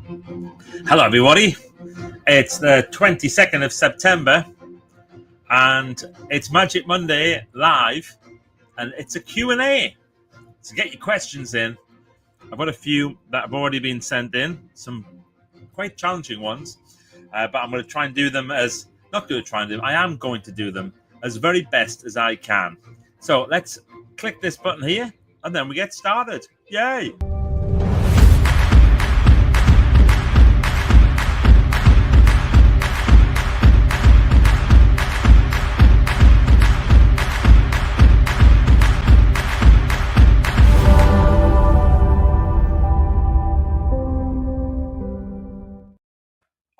Hello, everybody. It's the 22nd of September, and it's Magic Monday live, and it's a Q&A. So get your questions in. I've got a few that have already been sent in, some quite challenging ones, but I'm going to try and do them I am going to do them as very best as I can. So let's click this button here, and then we get started. Yay!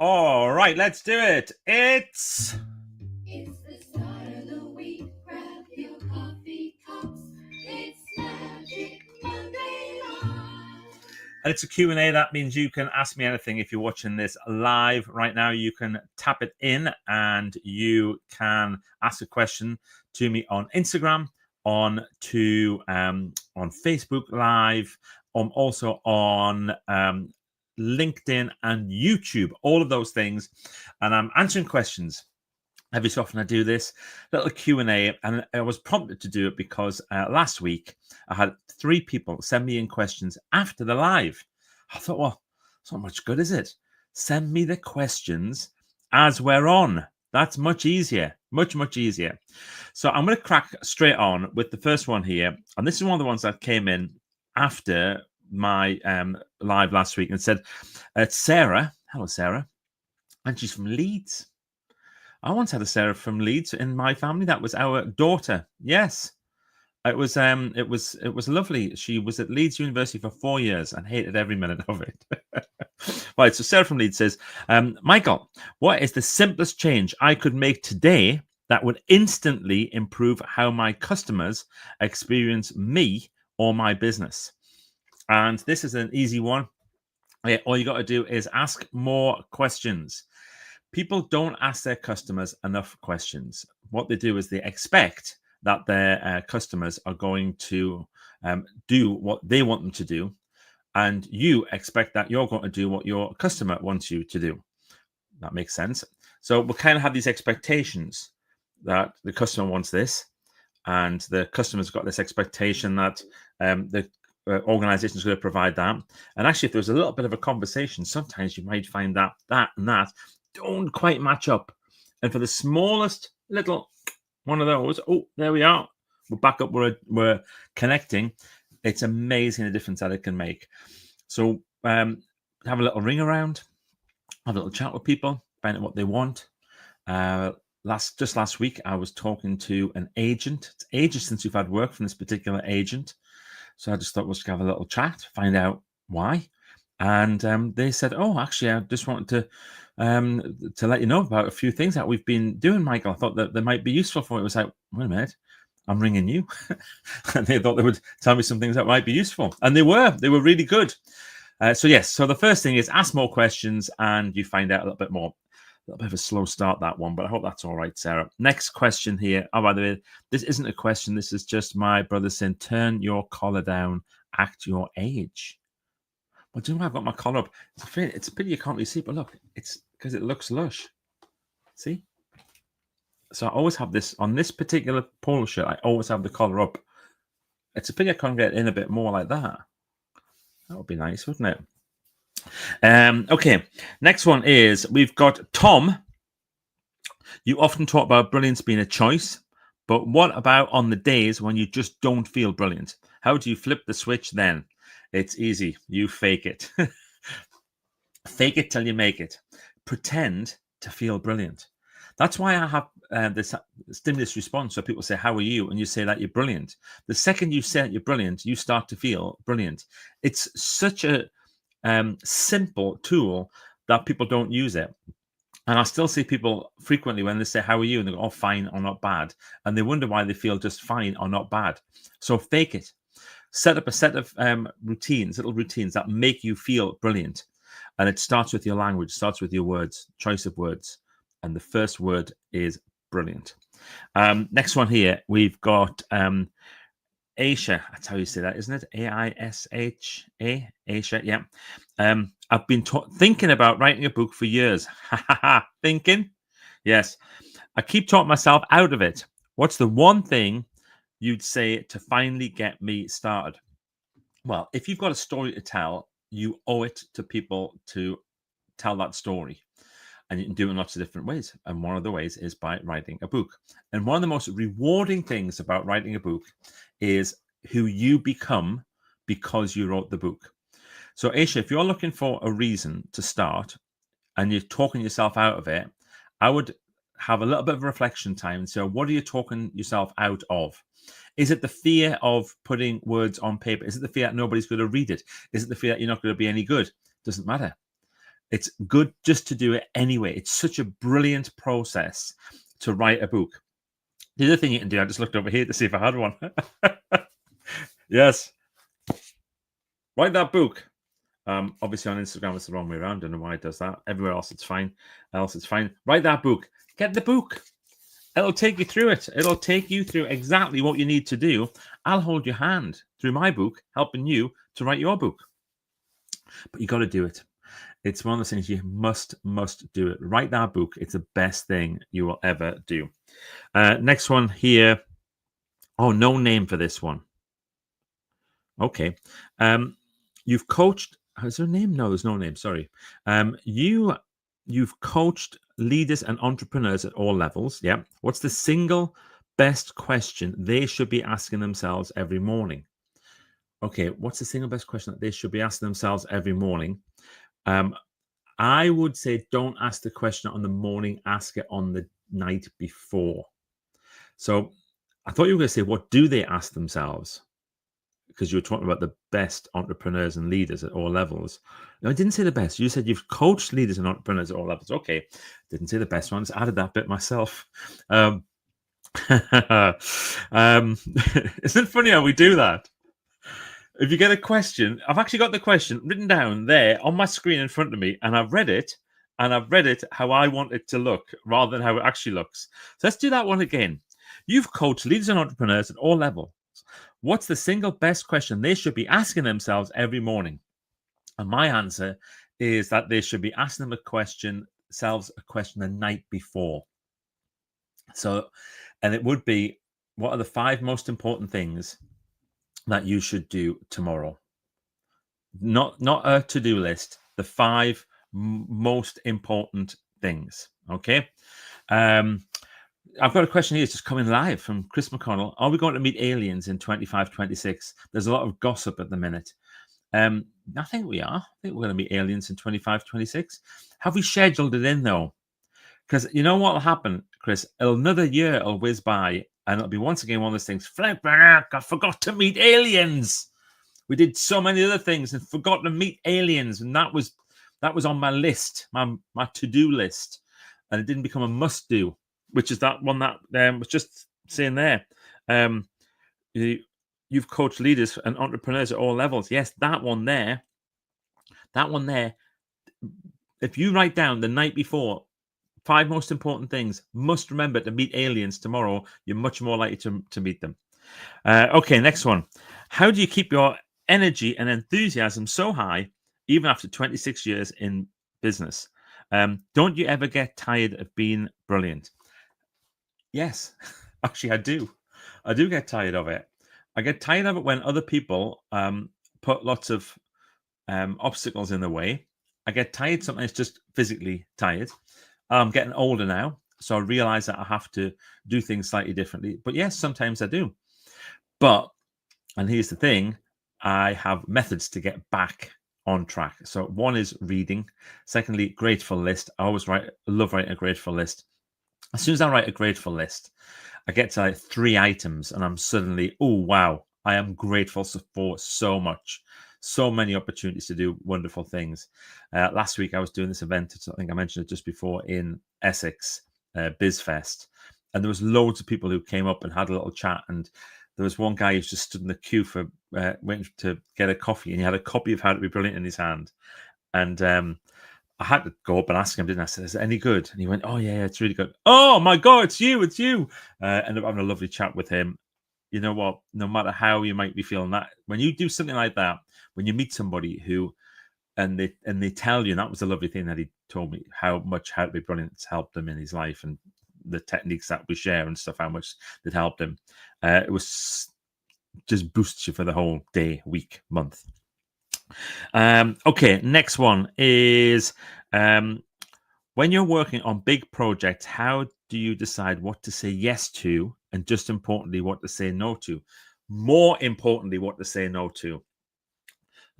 All right, let's do it. It's the start of the week. Grab your coffee cups. It's Magic Monday Live. And it's a Q&A. That means you can ask me anything. If you're watching this live right now, you can tap it in and you can ask a question to me on Instagram, on Facebook Live, also on LinkedIn and YouTube, all of those things. And I'm answering questions. Every so often I do this little Q&A, and I was prompted to do it because last week I had 3 people send me in questions after the live. I thought, well, it's not much good, is it? Send me the questions as we're on. That's much easier, much easier. So I'm going to crack straight on with the first one here. And this is one of the ones that came in after my live last week and said, it's Sarah. Hello, Sarah. And she's from Leeds. I once had a Sarah from Leeds in my family. That was our daughter. Yes, it was lovely. She was at Leeds University for 4 years and hated every minute of it. Right. So Sarah from Leeds says, Michael, what is the simplest change I could make today that would instantly improve how my customers experience me or my business? And this is an easy one. All you got to do is ask more questions. People don't ask their customers enough questions. What they do is they expect that their customers are going to do what they want them to do, and you expect that you're going to do what your customer wants you to do. That makes sense. So we'll kind of have these expectations that the customer wants this, and the customer's got this expectation that the organization is going to provide that. And actually, if there's a little bit of a conversation, sometimes you might find that and that don't quite match up. And for the smallest little one of those, oh, there we are. We're back up. We're connecting. It's amazing the difference that it can make. So have a little ring around, have a little chat with people, find out what they want. Last week, I was talking to an agent. It's ages since we've had work from this particular agent. So I just thought we'll just have a little chat, find out why. And they said, oh, actually, I just wanted to let you know about a few things that we've been doing, Michael. I thought that they might be useful for you. It was like, wait a minute, I'm ringing you. And they thought they would tell me some things that might be useful. And they were really good. So the first thing is ask more questions and you find out a little bit more. A little bit of a slow start, that one, but I hope that's all right, Sarah. Next question here. Oh, by the way, this isn't a question. This is just my brother saying, turn your collar down, act your age. Well, do you know I've got my collar up? It's a pity you can't really see, but look, it's because it looks lush. See? So I always have this, on this particular polo shirt, I always have the collar up. It's a pity I can't get in a bit more like that. That would be nice, wouldn't it? Okay, next one is we've got Tom. You often talk about brilliance being a choice, but what about on the days when you just don't feel brilliant? How do you flip the switch then? It's easy. You fake it. Fake it till you make it. Pretend to feel brilliant. That's why I have this stimulus response. So people say, how are you? And you say that you're brilliant. The second you say that you're brilliant, you start to feel brilliant. It's such a simple tool that people don't use it. And I still see people frequently when they say, how are you? And they go, oh, fine or not bad. And they wonder why they feel just fine or not bad. So fake it. Set up a set of little routines that make you feel brilliant. And it starts with your language, starts with your words, choice of words. And the first word is brilliant. Next one here, we've got Aisha, that's how you say that, isn't it? Aisha, Aisha, yeah. I've been thinking about writing a book for years. Thinking? Yes. I keep talking myself out of it. What's the one thing you'd say to finally get me started? Well, if you've got a story to tell, you owe it to people to tell that story. And you can do it in lots of different ways. And one of the ways is by writing a book. And one of the most rewarding things about writing a book is who you become because you wrote the book. So, Aisha, if you're looking for a reason to start and you're talking yourself out of it, I would have a little bit of reflection time. So, what are you talking yourself out of? Is it the fear of putting words on paper? Is it the fear that nobody's going to read it? Is it the fear that you're not going to be any good? Doesn't matter. It's good just to do it anyway. It's such a brilliant process to write a book. The other thing you can do, I just looked over here to see if I had one. Yes. Write that book. Obviously on Instagram, it's the wrong way around. I don't know why it does that. Everywhere else, it's fine. Write that book. Get the book. It'll take you through it. It'll take you through exactly what you need to do. I'll hold your hand through my book, helping you to write your book. But you got to do it. It's one of those things you must do it. Write that book. It's the best thing you will ever do. Next one here. Oh, no name for this one. Okay. You've coached. Is there a name? No, there's no name. Sorry. You've coached leaders and entrepreneurs at all levels. Yeah. What's the single best question they should be asking themselves every morning? Okay. What's the single best question that they should be asking themselves every morning? I would say don't ask the question on the morning, ask it on the night before. So I thought you were going to say, what do they ask themselves? Because you were talking about the best entrepreneurs and leaders at all levels. No, I didn't say the best. You said you've coached leaders and entrepreneurs at all levels. Okay. Didn't say the best ones. Added that bit myself. Isn't it funny how we do that? If you get a question, I've actually got the question written down there on my screen in front of me, and I've read it how I want it to look rather than how it actually looks. So let's do that one again. You've coached leaders and entrepreneurs at all levels. What's the single best question they should be asking themselves every morning? And my answer is that they should be asking themselves a question the night before. So, and it would be, what are the 5 most important things that you should do tomorrow? Not a to-do list. The 5 most important things. Okay. I've got a question here. It's just coming live from Chris McConnell. Are we going to meet aliens in 25-26? There's a lot of gossip at the minute. I think we are. I think we're going to meet aliens in 25-26. Have we scheduled it in though? Because you know what will happen, Chris? Another year will whiz by, and it'll be once again one of those things. Flip, I forgot to meet aliens. We did so many other things and forgot to meet aliens, and that was on my list, my to-do list, and it didn't become a must-do, which is that one that was just saying there. You've coached leaders and entrepreneurs at all levels. Yes, that one there. If you write down the night before 5 most important things, must remember to meet aliens tomorrow, you're much more likely to meet them. Okay, next one. How do you keep your energy and enthusiasm so high even after 26 years in business? Don't you ever get tired of being brilliant? Yes, actually, I do. I do get tired of it. I get tired of it when other people put lots of obstacles in the way. I get tired, sometimes just physically tired. I'm getting older now, so I realize that I have to do things slightly differently. But yes, sometimes I do. But, and here's the thing, I have methods to get back on track. So one is reading. Secondly, grateful list. I love writing a grateful list. As soon as I write a grateful list, I get to like 3 items and I'm suddenly, oh, wow, I am grateful for so much. So many opportunities to do wonderful things. Last week, I was doing this event, I think I mentioned it just before, in Essex, BizFest. And there was loads of people who came up and had a little chat. And there was one guy who just stood in the queue for waiting to get a coffee. And he had a copy of How to Be Brilliant in his hand. And I had to go up and ask him, didn't I? I said, is it any good? And he went, oh, yeah, it's really good. Oh, my God, it's you. Ended up having a lovely chat with him. you know what, no matter how you might be feeling, that when you do something like that, when you meet somebody who and they tell you, and that was the lovely thing that he told me, how much How to Be Brilliant has helped him in his life, and the techniques that we share and stuff, how much that helped him. It was just boosts you for the whole day, week, month. Okay, next one is when you're working on big projects, how do you decide what to say yes to, and just importantly, what to say no to? More importantly, what to say no to.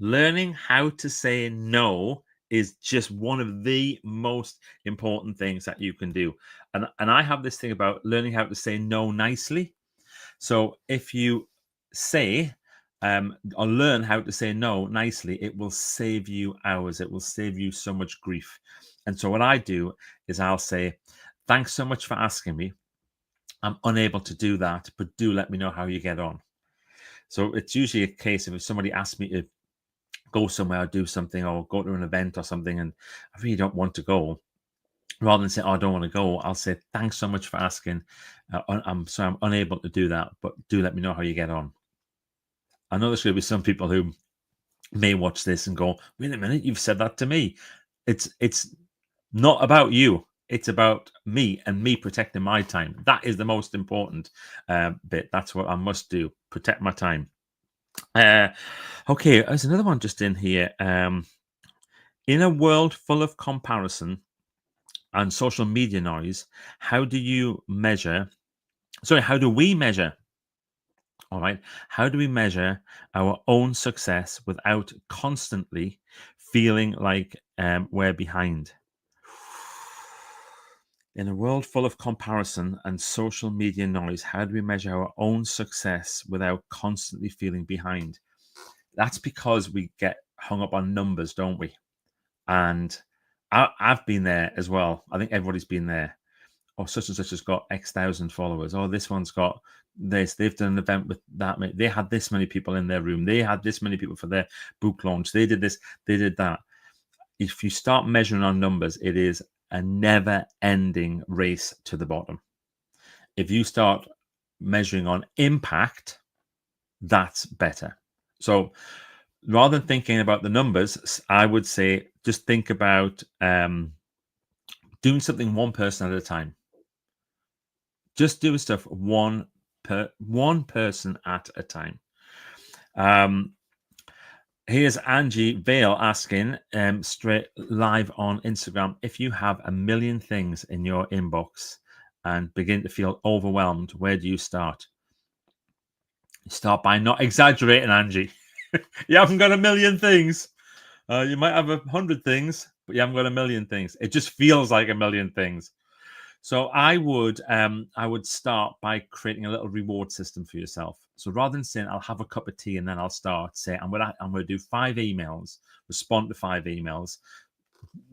Learning how to say no is just one of the most important things that you can do. And I have this thing about learning how to say no nicely. So if you say or learn how to say no nicely, it will save you hours. It will save you so much grief. And so what I do is I'll say, thanks so much for asking me. I'm unable to do that, but do let me know how you get on. So it's usually a case of if somebody asks me to go somewhere or do something or go to an event or something and I really don't want to go, rather than say, oh, I don't want to go, I'll say, thanks so much for asking. I'm unable to do that, but do let me know how you get on. I know there's going to be some people who may watch this and go, wait a minute, you've said that to me. It's not about you. It's about me and me protecting my time. That is the most important bit. That's what I must do, protect my time. Okay, there's another one just in here. In a world full of comparison and social media noise, how do we measure? All right. How do we measure our own success without constantly feeling like we're behind? In a world full of comparison and social media noise, how do we measure our own success without constantly feeling behind? That's because we get hung up on numbers, don't we? And I've been there as well. I think everybody's been there. Or such and such has got X thousand followers. Oh, this one's got this. They've done an event with that many. They had this many people in their room. They had this many people for their book launch. They did this. They did that. If you start measuring on numbers, it is a never-ending race to the bottom. If you start measuring on impact, that's better. So rather than thinking about the numbers, I would say just think about doing something one person at a time. Just doing stuff one person at a time. Here's Angie Vale asking straight live on Instagram, if you have a million things in your inbox and begin to feel overwhelmed, where do you start? Start by not exaggerating, Angie. You haven't got a million things. You might have 100 things, but you haven't got a million things. It just feels like a million things. So I would start by creating a little reward system for yourself. So rather than saying I'll have a cup of tea and then I'll start, say I'm gonna do 5 emails, respond to 5 emails,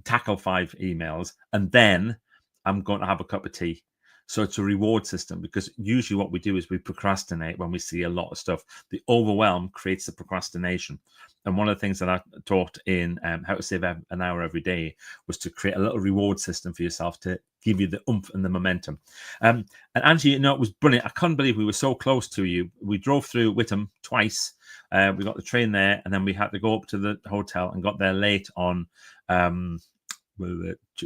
tackle 5 emails, and then I'm going to have a cup of tea. So it's a reward system, because usually what we do is we procrastinate when we see a lot of stuff. The overwhelm creates the procrastination. And one of the things that I taught in How to Save an Hour Every Day was to create a little reward system for yourself to give you the oomph and the momentum. And Angie, it was brilliant. I couldn't believe we were so close to you. We drove through Whittam twice. We got the train there, and then we had to go up to the hotel and got there late on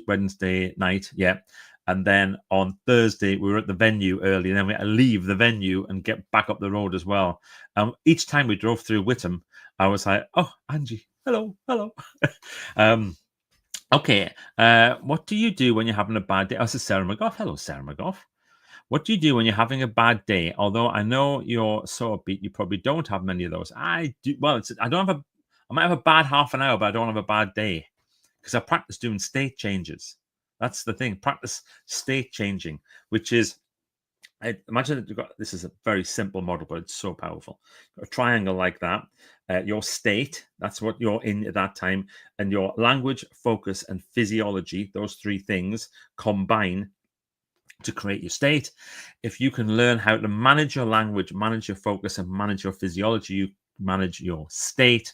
Wednesday night. Yeah. And then on Thursday, we were at the venue early, and then we had to leave the venue and get back up the road as well. Each time we drove through Whittam, I was like, oh, Angie, hello. Okay. What do you do when you're having a bad day? Oh, this is Sarah McGough. Hello, Sarah McGough. What do you do when you're having a bad day? Although I know you're so upbeat, you probably don't have many of those. I do. Well, I might have a bad half an hour, but I don't have a bad day because I practice doing state changes. That's the thing. Practice state changing, which is, imagine that this is a very simple model, but it's so powerful. A triangle like that, your state, that's what you're in at that time, and your language, focus, and physiology, those 3 things combine to create your state. If you can learn how to manage your language, manage your focus, and manage your physiology, you manage your state.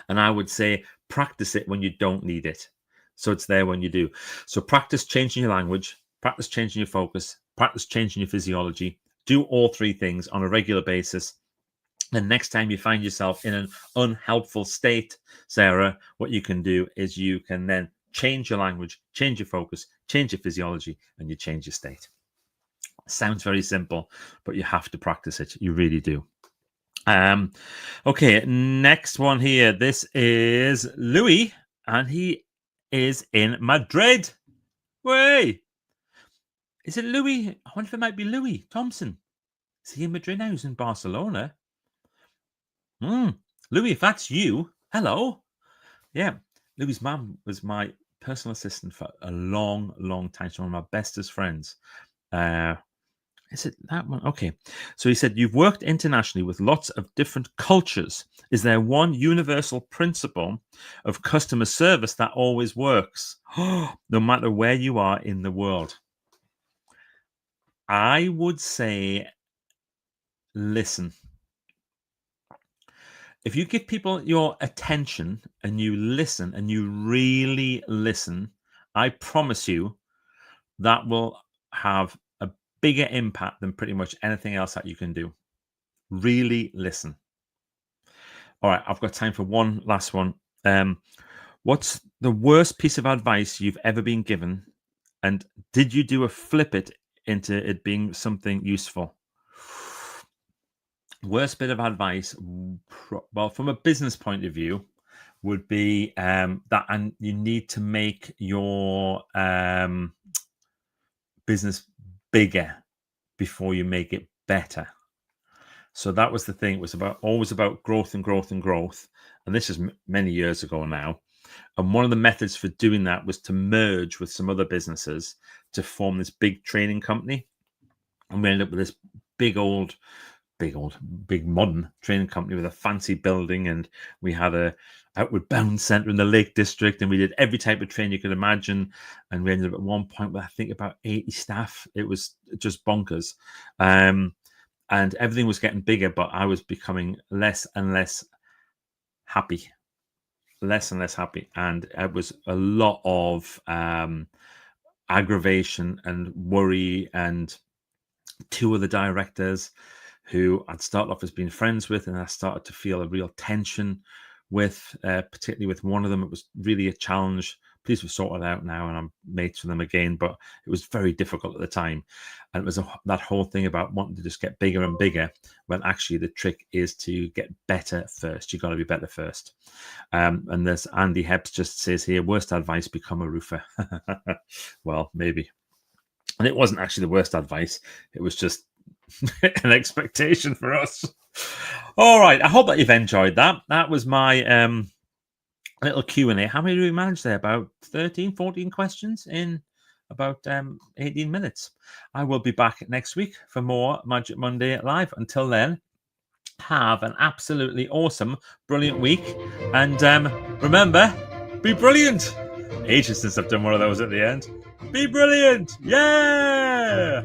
And I would say practice it when you don't need it. So it's there when you do. So practice changing your language, practice changing your focus, practice changing your physiology, Do all three things on a regular basis. The next time you find yourself in an unhelpful state, Sarah, what you can do is you can then change your language, change your focus, change your physiology, and you change your state. Sounds very simple, but you have to practice it. You really do. Okay, next one here. This is Louis, and he is in Madrid. Way! Is it Louis? I wonder if it might be Louis Thompson. Is he in Madrid now? He's in Barcelona. Louis, if that's you, hello. Yeah, Louis' mum was my personal assistant for a long, long time. She's one of my bestest friends. Is it that one? Okay. So he said, you've worked internationally with lots of different cultures. Is there one universal principle of customer service that always works, no matter where you are in the world? I would say, listen. If you give people your attention and you listen and you really listen, I promise you that will have a bigger impact than pretty much anything else that you can do. Really listen. All right, I've got time for one last one. What's the worst piece of advice you've ever been given? And did you do a flip it into it being something useful? Worst bit of advice, well, from a business point of view, would be that, and you need to make your business bigger before you make it better. So that was the thing. It was always about growth and growth and growth. And this is many years ago now. And one of the methods for doing that was to merge with some other businesses to form this big training company. And we ended up with this big modern training company with a fancy building. And we had a Outward Bound Center in the Lake District. And we did every type of training you could imagine. And we ended up at one point with, I think, about 80 staff. It was just bonkers. And everything was getting bigger, but I was becoming less and less happy. And it was a lot of aggravation and worry. And two of the directors who I'd started off as being friends with, and I started to feel a real tension with, particularly with one of them. It was really a challenge. Please, we've sorted out now, and I'm mates with them again, but it was very difficult at the time. And it was that whole thing about wanting to just get bigger and bigger, when actually the trick is to get better first. You've got to be better first. And there's Andy Heps just says here, worst advice, become a roofer. Well, maybe. And it wasn't actually the worst advice. It was just an expectation for us. All right. I hope that you've enjoyed that. That was my little Q&A. How many do we manage there? About 13, 14 questions in about 18 minutes. I will be back next week for more Magic Monday Live. Until then, have an absolutely awesome, brilliant week. And remember, be brilliant. Ages since I've done one of those at the end. Be brilliant. Yeah.